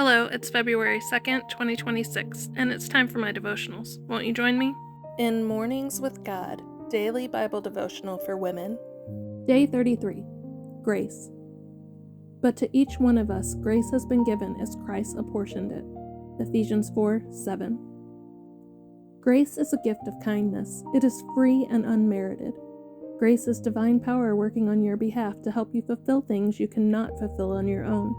Hello, it's February 2nd, 2026, and it's time for my devotionals. Won't you join me? In Mornings with God, Daily Bible Devotional for Women. Day 33. Grace. But to each one of us grace has been given as Christ apportioned it. Ephesians 4:7. Grace is a gift of kindness. It is free and unmerited. Grace is divine power working on your behalf to help you fulfill things you cannot fulfill on your own.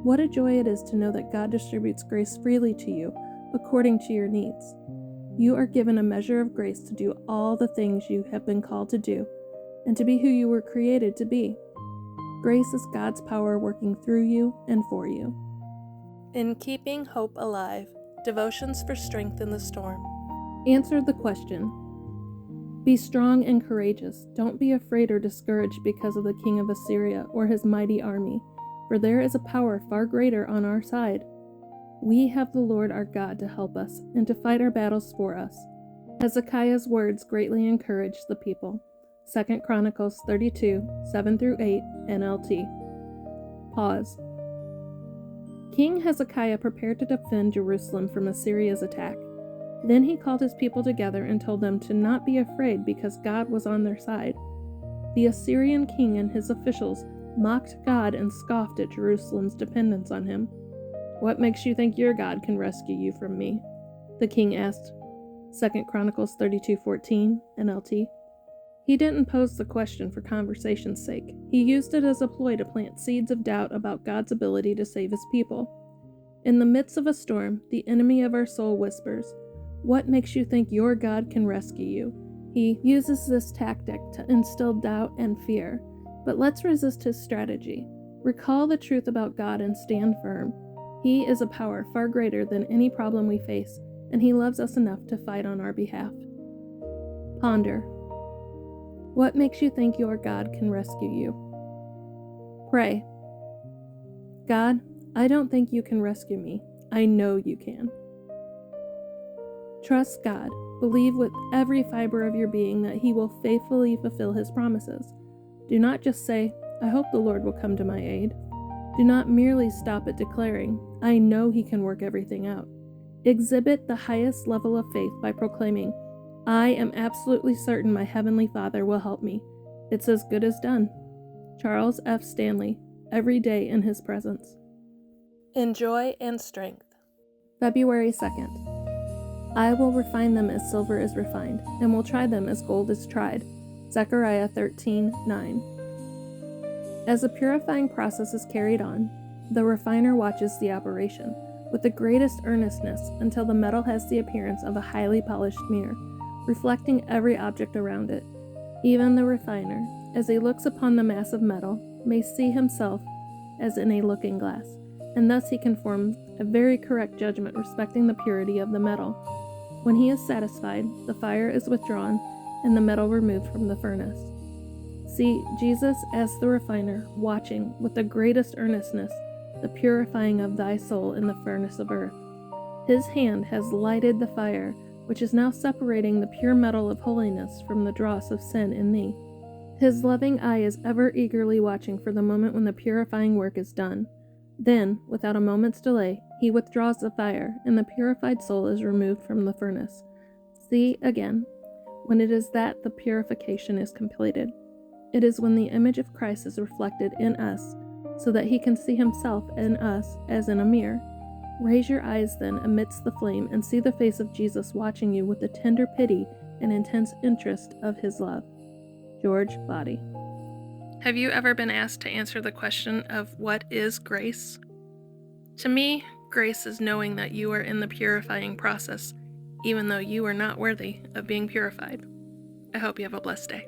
What a joy it is to know that God distributes grace freely to you, according to your needs. You are given a measure of grace to do all the things you have been called to do, and to be who you were created to be. Grace is God's power working through you and for you. In Keeping Hope Alive, Devotions for Strength in the Storm. Answer the question. Be strong and courageous. Don't be afraid or discouraged because of the king of Assyria or his mighty army, for there is a power far greater on our side. We have the Lord our God to help us and to fight our battles for us. Hezekiah's words greatly encouraged the people. 2 Chronicles 32, 7-8, NLT. Pause. King Hezekiah prepared to defend Jerusalem from Assyria's attack. Then he called his people together and told them to not be afraid because God was on their side. The Assyrian king and his officials mocked God and scoffed at Jerusalem's dependence on him. "What makes you think your God can rescue you from me?" the king asked. 2 Chronicles 32:14, NLT. He didn't pose the question for conversation's sake. He used it as a ploy to plant seeds of doubt about God's ability to save his people. In the midst of a storm, the enemy of our soul whispers, "What makes you think your God can rescue you?" He uses this tactic to instill doubt and fear. But let's resist his strategy. Recall the truth about God and stand firm. He is a power far greater than any problem we face, and he loves us enough to fight on our behalf. Ponder. What makes you think your God can rescue you? Pray. God, I don't think you can rescue me. I know you can. Trust God. Believe with every fiber of your being that he will faithfully fulfill his promises. Do not just say, "I hope the Lord will come to my aid." Do not merely stop at declaring, "I know he can work everything out." Exhibit the highest level of faith by proclaiming, "I am absolutely certain my Heavenly Father will help me. It's as good as done." Charles F. Stanley, Every Day in His Presence. In Joy and Strength. February 2nd. I will refine them as silver is refined, and will try them as gold is tried. Zechariah 13:9. As the purifying process is carried on, the refiner watches the operation with the greatest earnestness until the metal has the appearance of a highly polished mirror, reflecting every object around it. Even the refiner, as he looks upon the mass of metal, may see himself as in a looking glass, and thus he can form a very correct judgment respecting the purity of the metal. When he is satisfied, the fire is withdrawn and the metal removed from the furnace. See Jesus as the refiner, watching with the greatest earnestness the purifying of thy soul in the furnace of earth. His hand has lighted the fire, which is now separating the pure metal of holiness from the dross of sin in thee. His loving eye is ever eagerly watching for the moment when the purifying work is done. Then, without a moment's delay, he withdraws the fire, and the purified soul is removed from the furnace. See again, when it is that the purification is completed. It is when the image of Christ is reflected in us, so that he can see himself in us as in a mirror. Raise your eyes then amidst the flame and see the face of Jesus watching you with the tender pity and intense interest of his love. George Body. Have you ever been asked to answer the question of what is grace? To me, grace is knowing that you are in the purifying process, even though you are not worthy of being purified. I hope you have a blessed day.